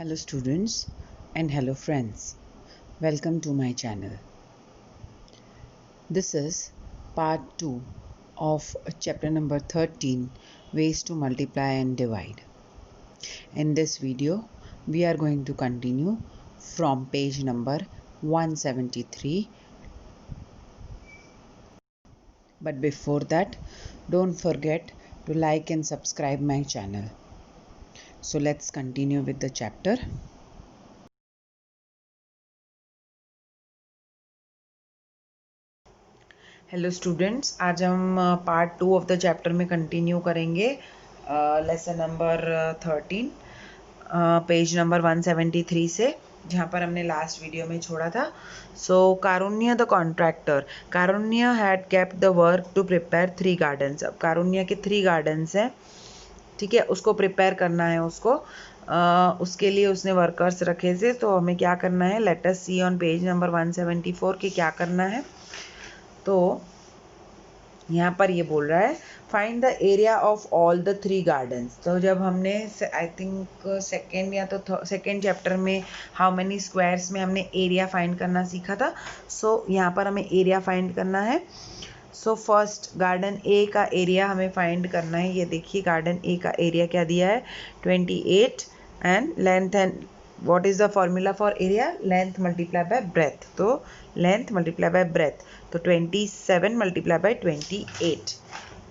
Hello students and hello friends. Welcome to my channel. This is part 2 of chapter number 13, ways to multiply and divide. In this video we are going to continue from page number 173. But before that, don't forget to like and subscribe my channel. So let's continue with the chapter. Hello students, आज हम part 2 of the chapter में continue करेंगे lesson number 13 page number 173 से, जहाँ पर हमने last video में छोड़ा था. So Karunya the contractor, Karunya had kept the work to prepare 3 gardens. अब कारुण्य के 3 गार्डन्स हैं, ठीक है, उसको प्रिपेयर करना है उसको. उसके लिए उसने वर्कर्स रखे थे. तो हमें क्या करना है, let us see on page number 174 कि क्या करना है. तो यहाँ पर ये बोल रहा है find the area of all the 3 gardens. तो जब हमने आई थिंक सेकेंड या तो सेकेंड चैप्टर में हाउ मेनी स्क्वायर्स में हमने एरिया फाइंड करना सीखा था. सो यहाँ पर हमें एरिया फाइंड करना है. सो फर्स्ट गार्डन ए का एरिया हमें फाइंड करना है. ये देखिए गार्डन ए का एरिया क्या दिया है, 28 and length. And what is the formula for area? Length multiplied by breadth. तो length multiplied by breadth, तो 27 multiplied by 28.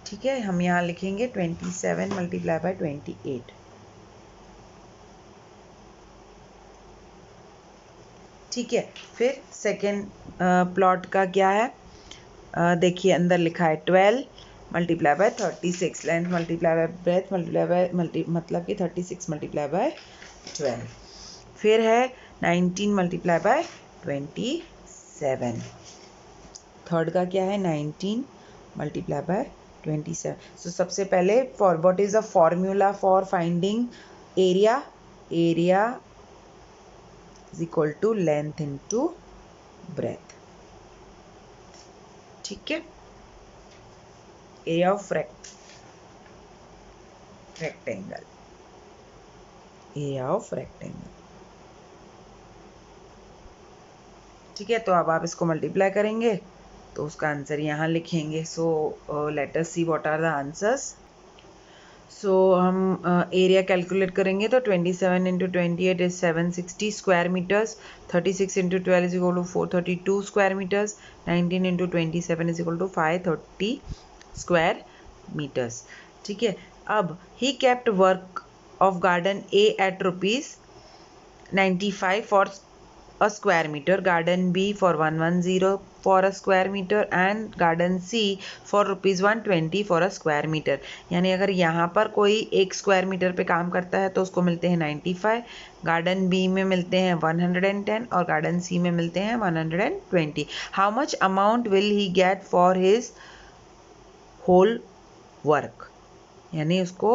ठीक है, हम यहाँ लिखेंगे 27 multiplied by 28. ठीक है, फिर सेकेंड प्लॉट का क्या है, देखिए अंदर लिखा है 12 multiply by 36. Length multiply by breath multiply by मतलब कि 36 मल्टीप्लाई बाय 12. फिर है 19 मल्टीप्लाई बाय 27. थर्ड का क्या है, 19 मल्टीप्लाई बाय 27. सो सबसे पहले for what is the formula for finding area? Area is equal to length into breadth. ठीक है, area of rectangle, area of rectangle. ठीक है, तो अब आप इसको मल्टीप्लाई करेंगे तो उसका आंसर यहाँ लिखेंगे. So let us see what are the answers. So हम एरिया कैलकुलेट करेंगे तो 27 into 28 is 760 square metres. 36 into 12 is equal to 432 square metres. 19 into 27 is equal to 530 square metres. ठीक है, अब he kept work of garden A at ₹95 for a square meter, garden B for 110 for a square meter and garden C for ₹120 for a square meter. यानी अगर यहाँ पर कोई एक square metre पे काम करता है तो उसको मिलते हैं 95, गार्डन बी में मिलते हैं 110 और गार्डन सी में मिलते हैं 120. How much amount will he get for his whole work? यानी उसको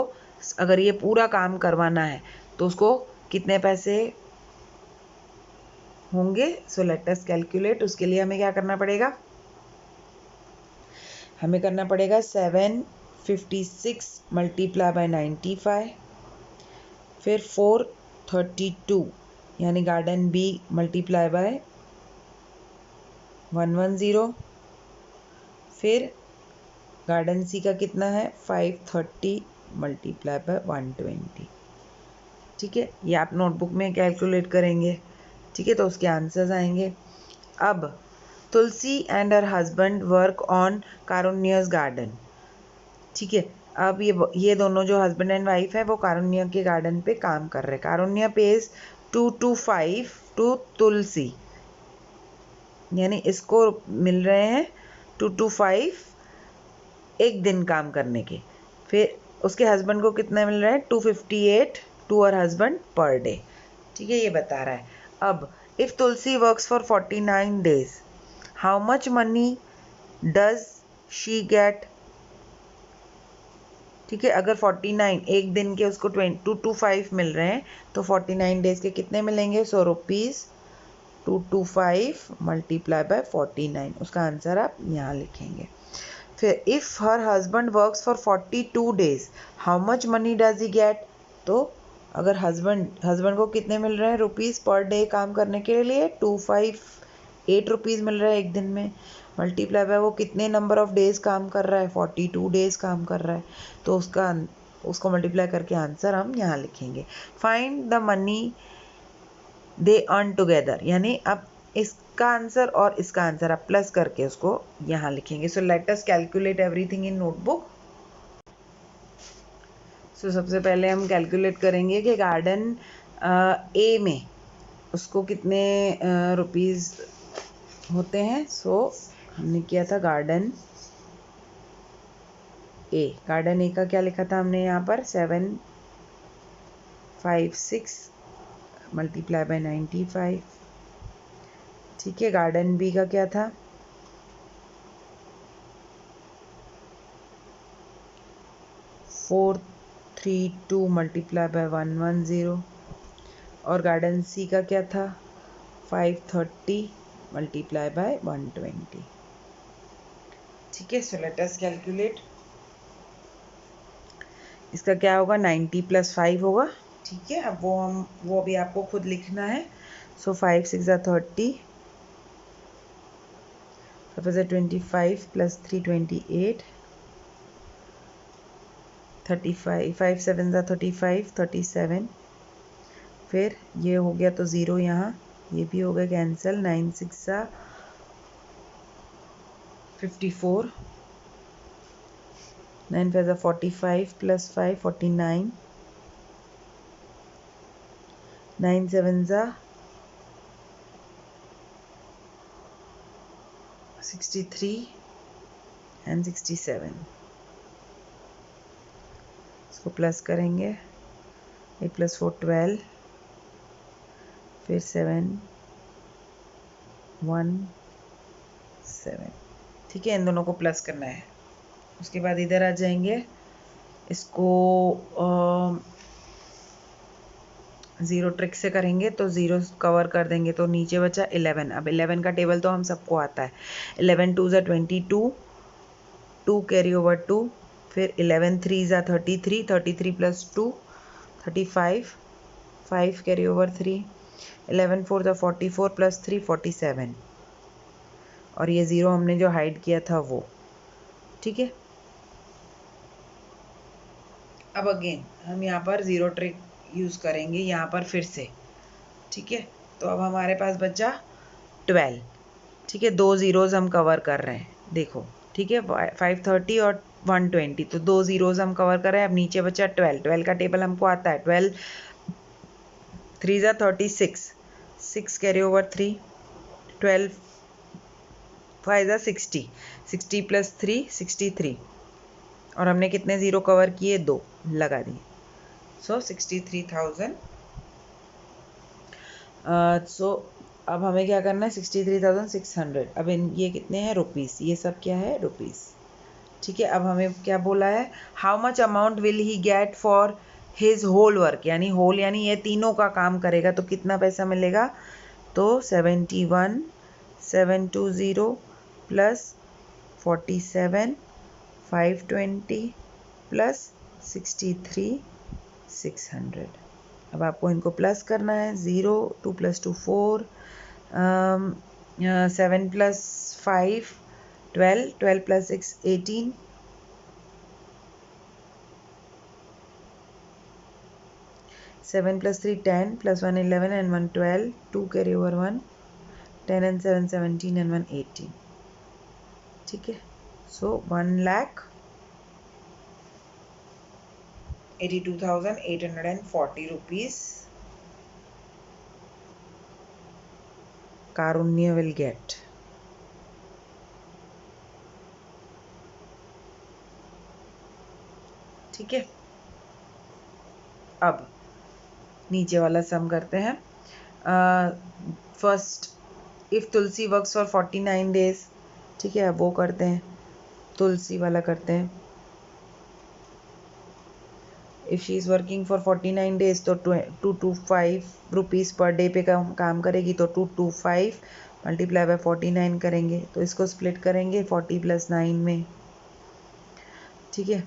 अगर ये पूरा काम करवाना है तो उसको कितने पैसे होंगे. सो लेट अस कैलकुलेट. उसके लिए हमें क्या करना पड़ेगा, हमें करना पड़ेगा 756 मल्टीप्लाई बाय 95, फिर 432 यानी गार्डन बी मल्टीप्लाई बाय 110, फिर गार्डन सी का कितना है 530 मल्टीप्लाई बाय 120. ठीक है, ये आप नोटबुक में कैलकुलेट करेंगे. ठीक है, तो उसके आंसर्स आएंगे. अब Tulsi and her husband work on Karunya's garden. ठीक है, अब ये दोनों जो हस्बैंड एंड वाइफ है वो कारुण्य के गार्डन पे काम कर रहे हैं. कारुण्य पेज 225 टू तुलसी, यानी इसको मिल रहे हैं 225 एक दिन काम करने के. फिर उसके हस्बैंड को कितना मिल रहा है, 258 to her husband per day. ठीक है, ये बता रहा है. अब if Tulsi works for 49 days, how much money does she get? ठीक है, अगर 49 एक दिन के उसको 225 मिल रहे हैं तो 49 डेज के कितने मिलेंगे. So ₹225 multiply by 49. उसका आंसर आप यहाँ लिखेंगे. फिर if her husband works for 42 days, how much money does he get? तो अगर हस्बैंड को कितने मिल रहे हैं रुपीज़ पर डे काम करने के लिए, 258 रुपीज़ मिल रहा है एक दिन में, मल्टीप्लाई बाय वो कितने नंबर ऑफ डेज काम कर रहा है, 42 डेज काम कर रहा है, तो उसको मल्टीप्लाई करके आंसर हम यहाँ लिखेंगे। Find the money they earn together, यानी अब इसका आंसर और इसका आंसर आप प्लस करके उसको यहाँ लिखेंगे। So let us calculate everything in notebook. So सबसे पहले हम कैलकुलेट करेंगे कि गार्डन ए में उसको कितने रुपीज़ होते हैं। सो हमने किया था गार्डन ए का क्या लिखा था हमने यहाँ पर 756 मल्टीप्लाई बाय 95। ठीक है, गार्डन बी का क्या था, 432 मल्टीप्लाई बाय 110। और गार्डन सी का क्या था, 530 मल्टीप्लाई बाय 120। ठीक है, सो लेट अस कैलकुलेट। इसका क्या होगा, 90 + 5 होगा। ठीक है, अब वो भी आपको खुद लिखना है। सो 5 6 30, 25 + 3 28, 35 5 7 35 37। फिर ये हो गया तो ज़ीरो, यहाँ ये भी हो गया कैंसिल। 9 6 54, 9 5 45 + 5 49, 9 7 63 and 67। इसको प्लस करेंगे, 8 + 4 12, फिर 7 1 7। ठीक है, इन दोनों को प्लस करना है। उसके बाद इधर आ जाएंगे, इसको ज़ीरो ट्रिक से करेंगे तो ज़ीरो कवर कर देंगे, तो नीचे बचा 11। अब 11 का टेबल तो हम सबको आता है। 11 2 22, 2 कैरी ओवर 2, फिर 11 3 33, 33 + 2 35, 5 कैरी ओवर 3, 11 4 44 + 3 47। और ये ज़ीरो हमने जो हाइड किया था वो। ठीक है, अब अगेन हम यहाँ पर ज़ीरो ट्रिक यूज़ करेंगे यहाँ पर फिर से। ठीक है, तो अब हमारे पास बचा 12। ठीक है, 2 ज़ीरोज़ हम कवर कर रहे हैं, देखो। ठीक है, 530 और 120, तो 2 ज़ीरोज़ हम कवर कर रहे हैं। अब नीचे बचा 12। 12 का टेबल हमको आता है। 12 3 36, 6 कैरी ओवर 3, 12 5 60, 60 + 3 63। और हमने कितने ज़ीरो कवर किए, 2 लगा दिए। सो 63,000। सो अब हमें क्या करना है, 63,600। अब ये कितने हैं, रुपीज़, ये सब क्या है, रुपीज़। ठीक है, अब हमें क्या बोला है, how much amount will he get for his whole work, यानी होल यानी ये तीनों का काम करेगा तो कितना पैसा मिलेगा। तो 71 720 + 47 520 + 63 600। अब आपको इनको प्लस करना है। 0 2 + 2 4, 7 + 5 12, 12 + 6 18, 7 + 3 10, + 1 11 and 1 12, 2 carry over 1, 10 and 7 17 and 1 18। ठीक है, सो 1,82,840 रुपीज़ कारुण्य विल गेट। ठीक है, अब नीचे वाला सम करते हैं। First, if Tulsi works for 49 days. ठीक है, अब वो करते हैं, तुलसी वाला करते हैं। If she is working for 49 days तो 225 रुपीज़ पर डे पे काम करेगी, तो 225 मल्टीप्लाई बाय 49 करेंगे। तो इसको स्प्लिट करेंगे 40 + 9 में। ठीक है,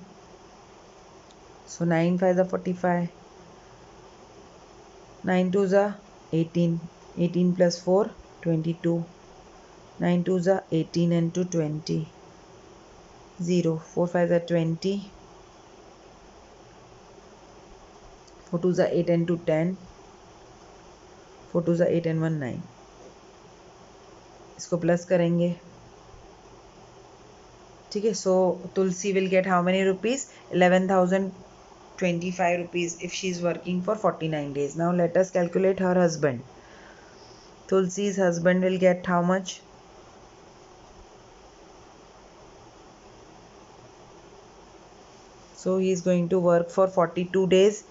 सो 9 5 45, 9 2 ज़ा 18, 18 plus 4 22, 9 2 ज़ा 18 into 20, 0, 4 5 ज़ा 20, 4 2 ज़ा 8 into 10, 4 2 ज़ा 8 and 1 9. इसको प्लस करेंगे, ठीक है. So Tulsi will get how many rupees? 11,025 rupees if she is working for 49 days. Now let us calculate her husband. Tulsi's husband will get how much? So he is going to work for 42 days.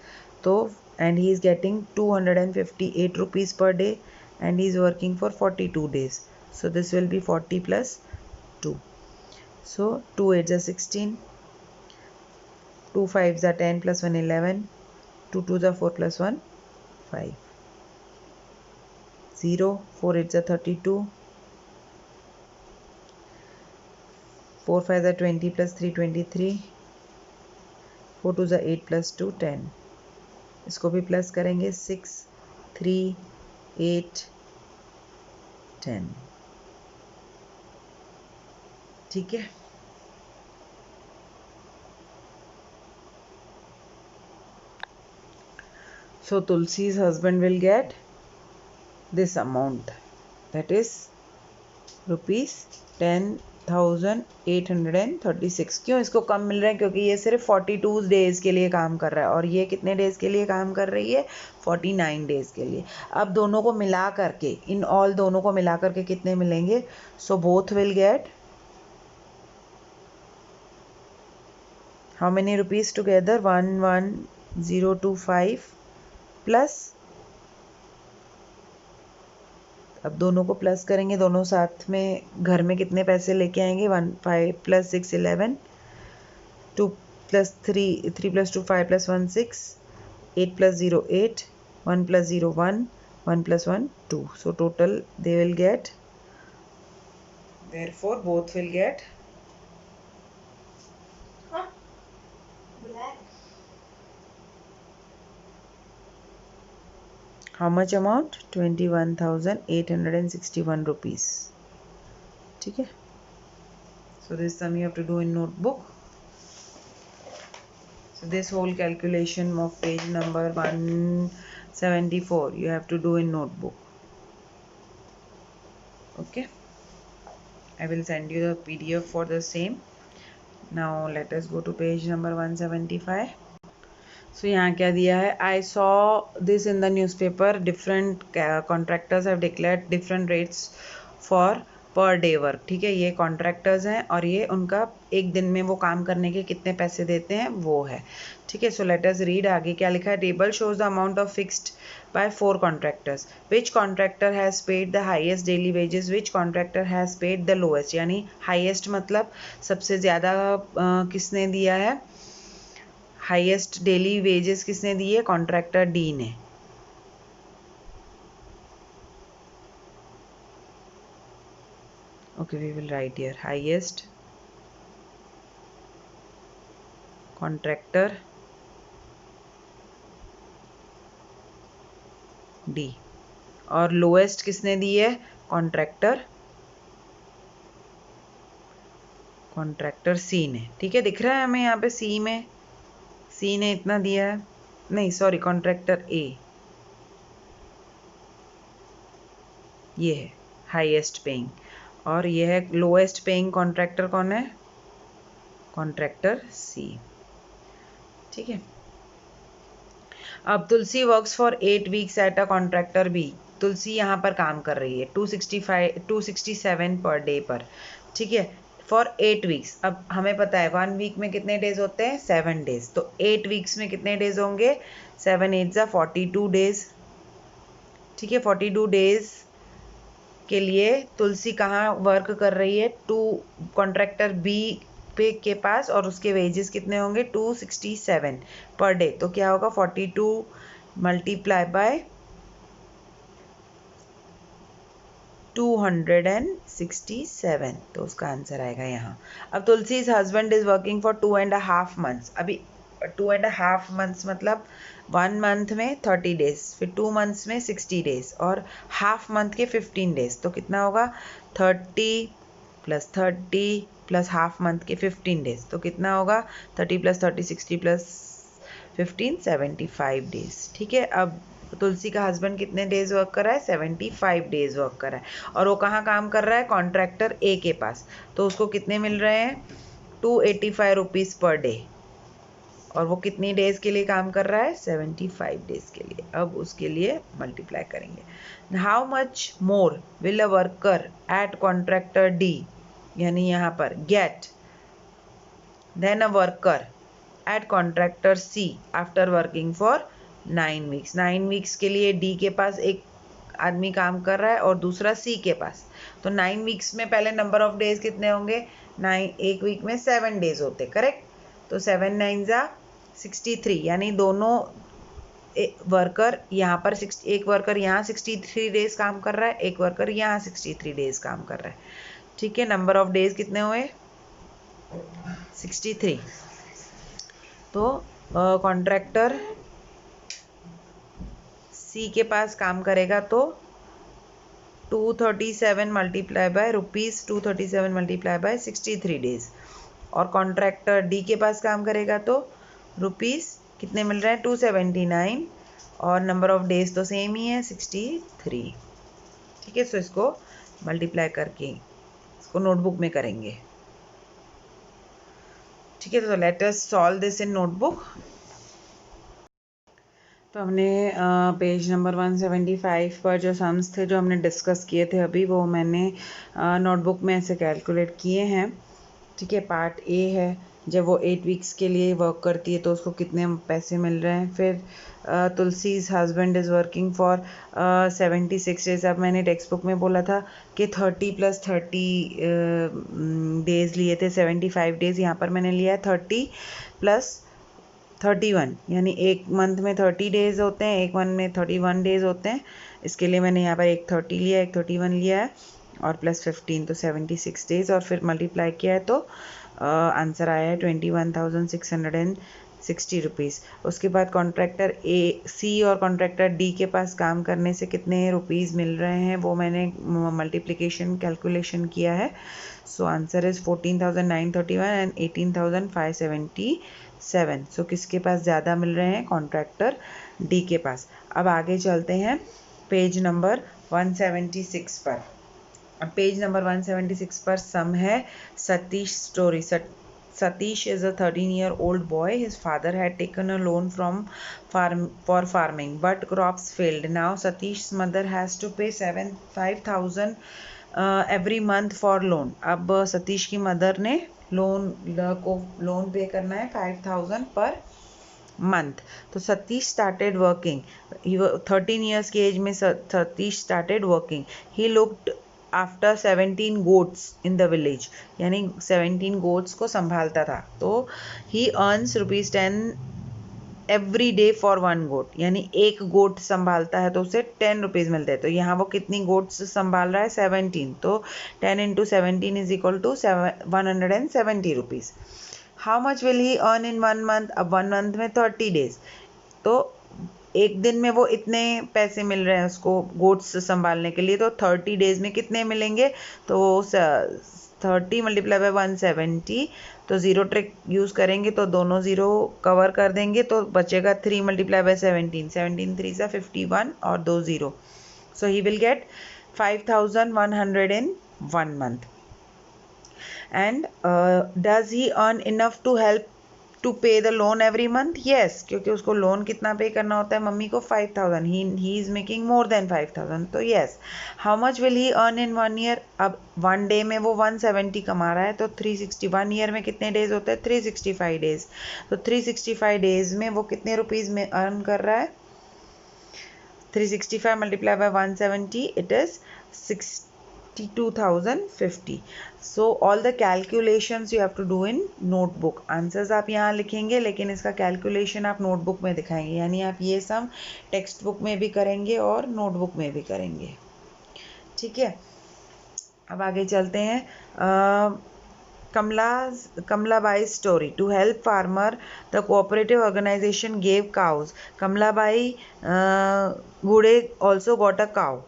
So and he is getting 258 rupees per day, and he is working for 42 days. So this will be 40 plus 2. So 2 8 is 16, 2 5 is 10 plus 1 11, 2 2 is 4 plus 1 5, 0, 4 8 is 32, 4 5 is 20 plus 3 23, 4 2 is 8 plus 2 10. इसको भी plus करेंगे, 6 3 8 10. ठीक है. So Tulsi's husband will get this amount, that is rupees 10,836. क्यों इसको कम मिल रहा है? क्योंकि ये सिर्फ 42 डेज के लिए काम कर रहा है, और ये कितने डेज के लिए काम कर रही है? 49 डेज के लिए. अब दोनों को मिला करके, इन ऑल दोनों को मिला करके कितने मिलेंगे? So both will get how many rupees together? 11025 plus, अब दोनों को प्लस करेंगे, दोनों साथ में घर में कितने पैसे लेके आएंगे? 1 5 plus 6 11, 2 plus 3 3 plus 2 5 plus 1 6, 8 plus 0 8, 1 plus 0 1, 1 plus 1 2. So total they will get, therefore both will get how much amount? 21,861 rupees. ठीक है. So this sum you have to do in notebook. So this whole calculation of page number 174 you have to do in notebook. Okay, I will send you the PDF for the same. Now let us go to page number 175. So यहाँ क्या दिया है? I saw this in the newspaper. Different contractors have declared different rates for per day work. ठीक है, ये contractors हैं और ये उनका एक दिन में वो काम करने के कितने पैसे देते हैं वो है. ठीक है. So let us read. आगे क्या लिखा है? Table shows the amount of fixed by 4 contractors. Which contractor has paid the highest daily wages? Which contractor has paid the lowest? यानी highest मतलब सबसे ज़्यादा किसने दिया है? हाईएस्ट डेली वेजेस किसने दिए? कॉन्ट्रैक्टर डी ने. Okay, we will write here highest contractor D, और लोएस्ट किसने दी है? कॉन्ट्रैक्टर सी ने. ठीक है, दिख रहा है हमें यहाँ पे सी में, सी ने इतना दिया है. नहीं सॉरी, कॉन्ट्रैक्टर ए, ये है हाईएस्ट पेइंग, और ये है लोएस्ट पेइंग. कॉन्ट्रैक्टर कौन है? Contractor C. ठीक है. अब Tulsi works for 8 weeks at a contractor B. Tulsi यहाँ पर काम कर रही है 267 पर डे पर. ठीक है, फॉर 8 वीक्स. अब हमें पता है 1 वीक में कितने डेज होते हैं? 7 डेज. तो 8 वीक्स में कितने डेज होंगे? 7 8 ज़ा 42 डेज. ठीक है, 42 डेज के लिए तुलसी कहाँ वर्क कर रही है? कॉन्ट्रैक्टर बी पे के पास, और उसके वेजेस कितने होंगे? 267 पर डे. तो क्या होगा? 42 मल्टीप्लाई बाय 267, तो उसका आंसर आएगा यहाँ. अब Tulsi's husband is working for 2.5 months. अभी 2.5 मंथ्स मतलब 1 मंथ में 30 डेज, फिर 2 मंथ्स में 60 डेज और हाफ मंथ के 15 डेज। तो कितना होगा 30 प्लस 30 प्लस हाफ मंथ के 15 डेज, तो कितना होगा 30 प्लस 30 60 प्लस 15 75 डेज। ठीक है, अब तुलसी का हस्बैंड कितने डेज वर्क कर रहा है 75 डेज वर्क कर रहा है और वो कहाँ काम कर रहा है कॉन्ट्रैक्टर ए के पास। तो उसको कितने मिल रहे हैं 285 रुपीज़ पर डे और वो कितनी डेज के लिए काम कर रहा है 75 डेज के लिए। अब उसके लिए मल्टीप्लाई करेंगे। How much more will a worker at contractor D, यानी यहाँ पर get then a worker at contractor C after working for 9 weeks. 9 weeks के लिए डी के पास एक आदमी काम कर रहा है और दूसरा सी के पास। तो 9 वीक्स में पहले नंबर ऑफ डेज कितने होंगे 9, एक वीक में 7 डेज होते, करेक्ट। तो 7 9 63, यानी दोनों वर्कर यहाँ पर एक वर्कर यहाँ 63 डेज काम कर रहा है, एक वर्कर यहाँ 63 डेज काम कर रहा है। ठीक है, नंबर ऑफ डेज कितने हुए 63। तो कॉन्ट्रैक्टर सी के पास काम करेगा तो 237 multiply by rupees 237 multiply by 63 days, और कॉन्ट्रैक्टर डी के पास काम करेगा तो रुपीज़ कितने मिल रहे हैं 279 और नंबर ऑफ डेज तो सेम ही है 63। ठीक है, सो इसको मल्टीप्लाई करके इसको नोटबुक में करेंगे। ठीक है, तो let us solve this in notebook. तो हमने पेज नंबर 175 पर जो सम्स थे जो हमने डिस्कस किए थे अभी, वो मैंने नोटबुक में ऐसे कैलकुलेट किए हैं। ठीक है, पार्ट ए है, जब वो 8 वीक्स के लिए वर्क करती है तो उसको कितने पैसे मिल रहे हैं। फिर Tulsi's husband is working for 76 days. अब मैंने टेक्स्ट बुक में बोला था कि 30 प्लस 30 डेज लिए थे 75 डेज, यहाँ पर मैंने लिया है 30 प्लस 31, यानी एक मंथ में 30 डेज होते हैं, एक मंथ में 31 डेज होते हैं। इसके लिए मैंने यहाँ पर एक 30 लिया, एक 31 लिया है और प्लस 15 तो 76 डेज, और फिर मल्टीप्लाई किया है तो आंसर आया है 21,660 रुपीज़। उसके बाद कॉन्ट्रैक्टर ए सी और कॉन्ट्रैक्टर डी के पास काम करने से कितने रुपीज़ मिल रहे हैं वो मैंने मल्टीप्लिकेशन कैलकुलेशन किया है। So answer is 14,931 and 18,577। सो किसके पास ज़्यादा मिल रहे हैं कॉन्ट्रैक्टर डी के पास। अब आगे चलते हैं पेज नंबर 176 पर। पेज नंबर 176 पर सम है Satish story. Satish is a 13-year-old boy. His father had taken a loan for farming, but crops failed. Now Satish's mother has to pay 5,000 every month for loan. अब सतीश की mother ने loan पे करना है 5,000 per month. तो Satish started working, 13 years की as में Satish started working. He looked after 17 goats in the village, यानी 17 गोट्स को संभालता था। तो ही अर्न्स ₹10 एवरी डे फॉर 1 गोट, यानी एक गोट संभालता है तो उसे 10 रुपीज़ मिलते हैं। तो यहाँ वो कितनी गोट्स संभाल रहा है 17, तो 10 into 17 is equal to 170 rupees. How much will he earn in 1 month. अब 1 मंथ में 30 डेज, तो एक दिन में वो इतने पैसे मिल रहे हैं उसको गोट्स संभालने के लिए, तो 30 डेज में कितने मिलेंगे। तो 30 मल्टीप्लाई बाय 170, तो ज़ीरो ट्रिक यूज़ करेंगे तो दोनों ज़ीरो कवर कर देंगे, तो बचेगा 3 मल्टीप्लाई बाय 17, 17 3 सा 51 और 2 zero. So he will get 5,100 in 1 month. And does he earn enough to help to pay the loan every month? Yes, क्योंकि उसको लोन कितना पे करना होता है मम्मी को 5,000, he is making more than 5,000, तो yes. How much will he earn in 1 year? अब 1 डे में वो 170 कमा रहा है, तो 361 ईयर में कितने डेज होते हैं 365 डेज। तो 365 डेज में वो कितने रुपीज़ में अर्न कर रहा है 365 multiply by 170, it is 62,050. So all the calculations you have to do in notebook. Answers आप यहाँ लिखेंगे लेकिन इसका कैलकुलेशन आप नोटबुक में दिखाएंगे, यानी आप ये सम टेक्स्ट बुक में भी करेंगे और नोटबुक में भी करेंगे। ठीक है, अब आगे चलते हैं Kamlabai's story. To help farmer, the cooperative organization gave cows. Kamlabai Gude also got a cow.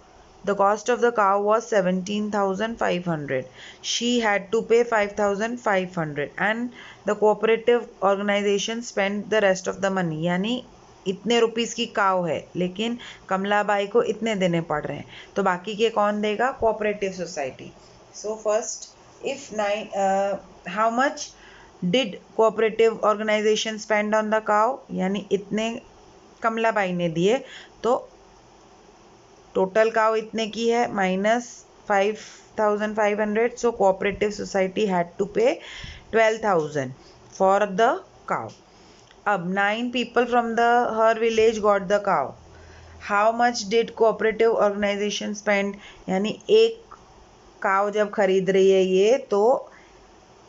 The cost of the cow was 17,500. She had to pay 5,500 and the cooperative organization spent the rest of the money. यानी इतने rupees की काव है लेकिन कमलाबाई को इतने देने पड़ रहे हैं, तो बाकी के कौन देगा? Cooperative society. So first if how much did cooperative organization spend on the cow, यानी इतने कमलाबाई ने दिए, तो टोटल काव इतने की है minus 5,500. so cooperative society had to pay 12,000 for the cow. अब 9 people from her village got the cow. How much did cooperative organization spend, यानी एक काव जब खरीद रही है ये, तो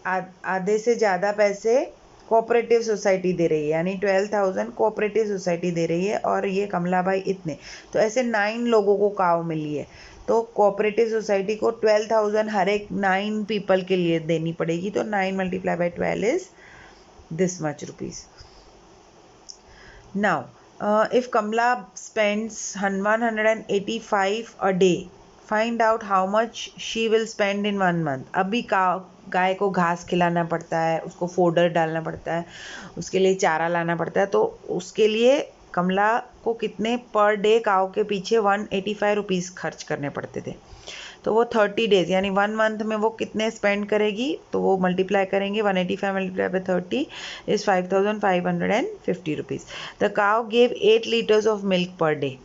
आधे से ज़्यादा पैसे कोऑपरेटिव सोसाइटी दे रही है, यानी 12,000 कोऑपरेटिव सोसाइटी दे रही है और ये कमलाबाई इतने. तो ऐसे 9 लोगों को काव मिली है, तो कोऑपरेटिव सोसाइटी को 12,000 हर एक 9 पीपल के लिए देनी पड़ेगी. तो 9 multiplied by 12 is this much rupees. Now if Kamla spends 185 a day, find out how much she will spend in 1 month. अभी गाय को घास खिलाना पड़ता है, उसको फोडर डालना पड़ता है, उसके लिए चारा लाना पड़ता है, तो उसके लिए कमला को कितने पर डे काव के पीछे 185 रुपीज़ खर्च करने पड़ते थे. तो वो 30 डेज यानी 1 मंथ में वो कितने स्पेंड करेगी, तो वो मल्टीप्लाई करेंगे. 185 multiplied by 30 is 5,550 rupees. The काव gave 8 liters of milk per day,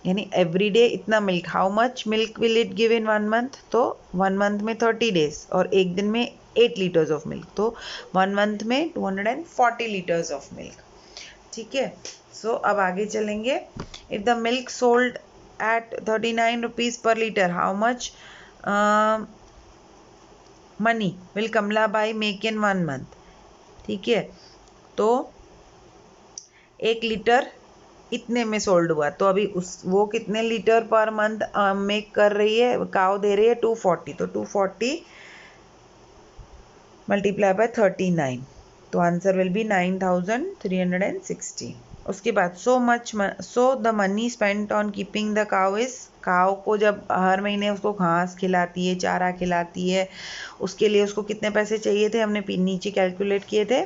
यानी एवरी डे इतना milk. How much milk will it give in 1 month, तो 1 मंथ में 30 डेज और एक दिन में 8 liters ऑफ मिल्क, तो 1 मंथ में 240 liters ऑफ मिल्क. ठीक है. सो अब आगे चलेंगे. If the milk sold at 39 rupees per liter, how much money will Kamlabai make in 1 month? ठीक है. तो 1 लीटर इतने में सोल्ड हुआ, तो अभी वो कितने लीटर पर मंथ मेक कर रही है, काव दे रही है 240, तो 240 मल्टीप्लाई बाय 39, तो आंसर विल बी 9,360. उसके बाद so the money spent on keeping the काव इज, काव को जब हर महीने उसको घास खिलाती है, चारा खिलाती है, उसके लिए उसको कितने पैसे चाहिए थे, हमने नीचे कैलकुलेट किए थे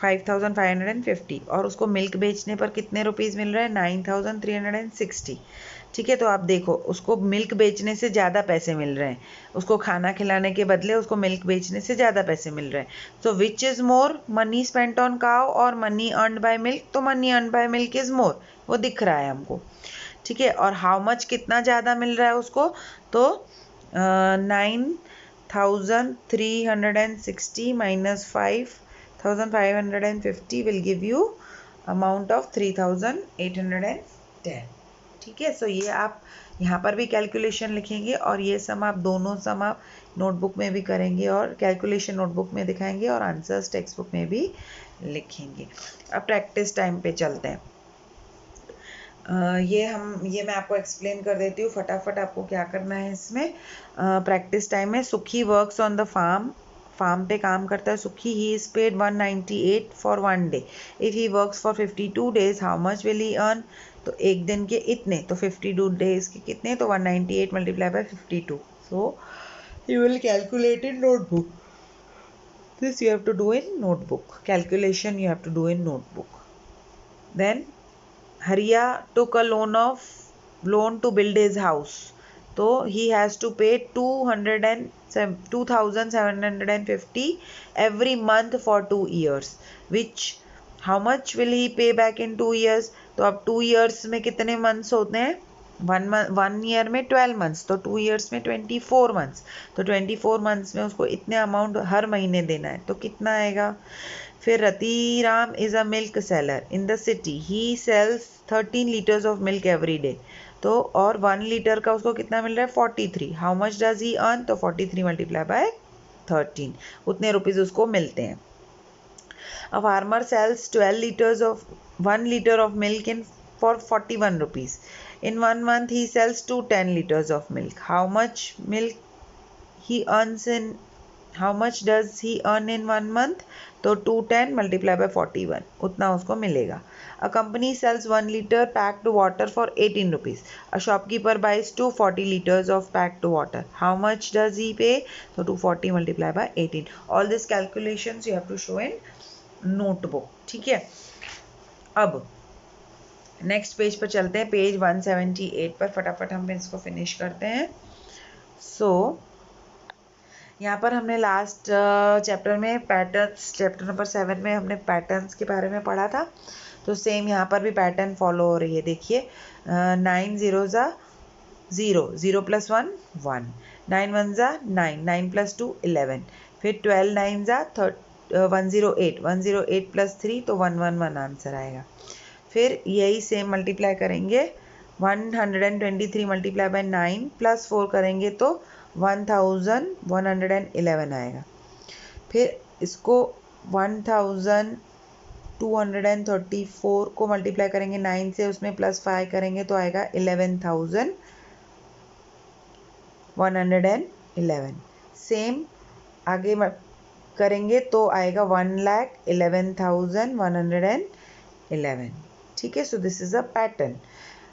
5,550, और उसको मिल्क बेचने पर कितने रुपीज़ मिल रहे हैं? 9,360. ठीक है. तो आप देखो, उसको मिल्क बेचने से ज़्यादा पैसे मिल रहे हैं, उसको खाना खिलाने के बदले उसको मिल्क बेचने से ज़्यादा पैसे मिल रहे हैं. So which is more, money spent on cow और मनी अर्नड बाय मिल्क? तो money earned by milk is more, वो दिख रहा है हमको. ठीक है. और हाउ मच कितना ज़्यादा मिल रहा है उसको, तो 9,360 minus 5,550 will give you amount of 3,810. ठीक है. सो ये आप यहाँ पर भी कैलकुलेशन लिखेंगे और ये सम आप दोनों सम आप नोटबुक में भी करेंगे और कैलकुलेशन नोटबुक में दिखाएंगे और आंसर्स टेक्स्ट बुक में भी लिखेंगे. अब प्रैक्टिस टाइम पे चलते हैं. ये मैं आपको एक्सप्लेन कर देती हूँ फटाफट. आपको क्या करना है इसमें. प्रैक्टिस टाइम में सुखी वर्क्स ऑन द फार्म पे काम करता है सुखी. He is paid 198 for 1 day. If he works for 52 days, how much will he earn? तो एक दिन के इतने, तो 52 डेज के कितने, तो 198 multiply by 52. So you will calculate in notebook. This you have to do in notebook. Calculation you have to do in notebook. Then Hariya took a loan to build his house. So he has to pay 2,750 every month for 2 years. Which how much will he pay back in 2 years? तो अब 2 years में कितने months होते हैं? 1 year में 12 months, तो 2 years में 24 months. तो 24 months में उसको इतने अमाउंट हर महीने देना है, तो कितना आएगा? फिर Ratiram is a milk seller in the city. He sells 13 liters of milk every day. तो और 1 लीटर का उसको कितना मिल रहा है? 43. How much does he earn? तो 43 मल्टीप्लाई बाय 13, उतने रुपीज़ उसको मिलते हैं. A farmer sells 12 liters of 1 liter of milk in for 41 rupees. In 1 month he sells 10 liters of milk. How much milk he earns in how much does he earn in 1 month, तो 210 multiply by 41 उतना उसको मिलेगा. A company sells 1 litre packed water for 18 rupees. A shopkeeper buys 240 litres of packed water. How much does he pay, तो 240 multiply by 18. All this calculations you have to show in notebook. ठीक है, अब next page पर चलते हैं, page 178 पर. फटाफट हम इसको फिनिश करते हैं. सो यहाँ पर हमने लास्ट चैप्टर में पैटर्न्स, चैप्टर नंबर 7 में हमने पैटर्न्स के बारे में पढ़ा था. तो सेम यहाँ पर भी पैटर्न फॉलो हो रही है. देखिए 9 0 ज़ा 0, 0 + 1 1, 9 1 ज़ा 9, 9 + 2 11, फिर 12 9 ज़ा 108, 108 + 3 तो 111 आंसर आएगा. फिर यही सेम मल्टीप्लाई करेंगे, 123 मल्टीप्लाई बाय 9 + 4 करेंगे तो 1111 आएगा. फिर इसको 1234 को मल्टीप्लाई करेंगे 9 से, उसमें +5 करेंगे तो आएगा 11,111. सेम आगे करेंगे तो आएगा 1,11,111. ठीक है, so this is a pattern.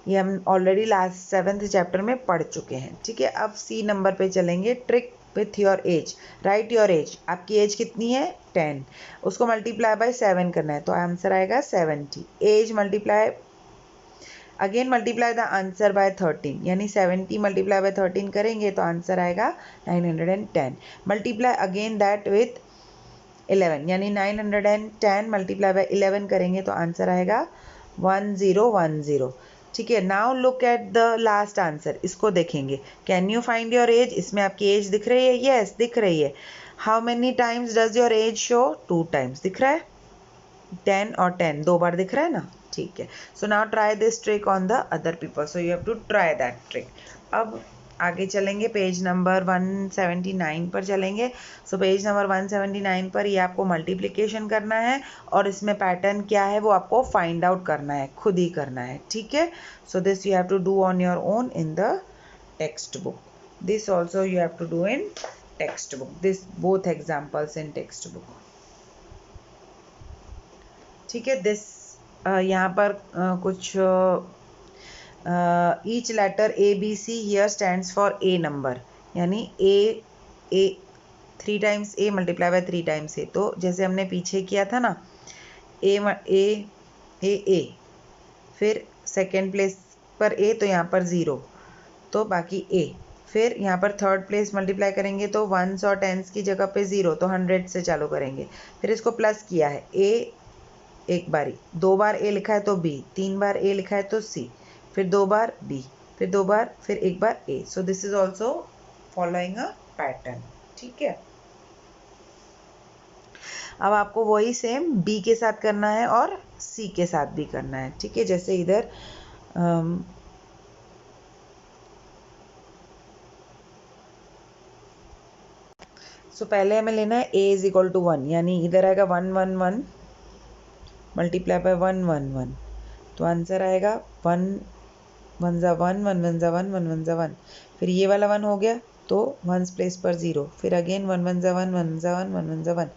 ये हम ऑलरेडी लास्ट 7th चैप्टर में पढ़ चुके हैं. ठीक है, अब सी नंबर पे चलेंगे. Trick with your age. Right your age. आपकी एज कितनी है, 10. उसको मल्टीप्लाई बाय 7 करना है तो आंसर आएगा 70. As multiply again multiply the answer by 13, यानी 70 मल्टीप्लाई बाय 13 करेंगे तो आंसर आएगा 910. मल्टीप्लाई अगेन दैट विथ 11, यानी 910 मल्टीप्लाई बाय 11 करेंगे तो आंसर आएगा 1010. ठीक है, now look at the last answer. इसको देखेंगे. Can you find your age. इसमें आपकी एज दिख रही है, यस दिख रही है. How many times does your age show, 2 times दिख रहा है. 10 और 10 2 बार दिख रहा है ना. ठीक है, so now try this trick on the other people. So you have to try that trick. अब आगे चलेंगे, पेज नंबर 179 पर चलेंगे. सो पेज नंबर 179 पर ये आपको मल्टीप्लिकेशन करना है और इसमें पैटर्न क्या है वो आपको फाइंड आउट करना है, खुद ही करना है. ठीक है, so this you have to do on your own in the textbook. This also you have to do in textbook. This both examples in textbook. ठीक है, दिस यहाँ पर कुछ each letter A B C here stands for a number, यानी A 3 times A multiply by 3 times A. तो जैसे हमने पीछे किया था ना, ए, फिर सेकेंड प्लेस पर ए तो यहाँ पर 0 तो बाकी ए. फिर यहाँ पर थर्ड प्लेस मल्टीप्लाई करेंगे तो 1s और 10s की जगह पे 0 तो 100 से चालू करेंगे. फिर इसको प्लस किया है, ए एक बारी, 2 बार ए लिखा है तो बी, 3 बार ए लिखा है तो सी, फिर 2 बार बी, फिर 2 बार, फिर 1 बार A. So this is also following a pattern. ठीक है, अब आपको वही सेम बी के साथ करना है और सी के साथ भी करना है. ठीक है, जैसे इधर सो पहले हमें लेना है a इज इक्वल टू 1, यानी इधर आएगा 1 1 1 मल्टीप्लाई बाय 1 1 1 तो आंसर आएगा 1 1 ज़ा 1 1 1 ज़ा 1 1 1 ज़ा 1. फिर ये वाला 1 हो गया तो 1s प्लेस पर 0, फिर अगेन 1 1 ज़ा 1 1 ज़ा 1 1 1 ज़ा 1,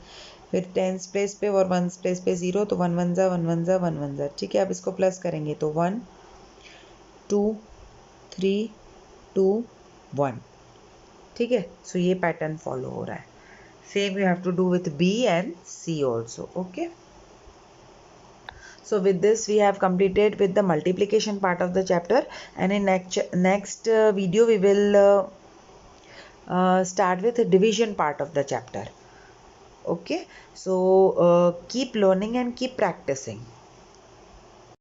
फिर 10s प्लेस पे और 1s प्लेस पे 0 तो 1 1 ज़ा 1 1 ज़ा 1 1 ज़ा. ठीक है, अब इसको प्लस करेंगे तो 1 2 3 2 1. ठीक है, सो ये पैटर्न फॉलो हो रहा है. Same you have to do with B and C also. Okay, so with this we have completed with the multiplication part of the chapter, and in next video we will start with the division part of the chapter. Okay, so keep learning and keep practicing.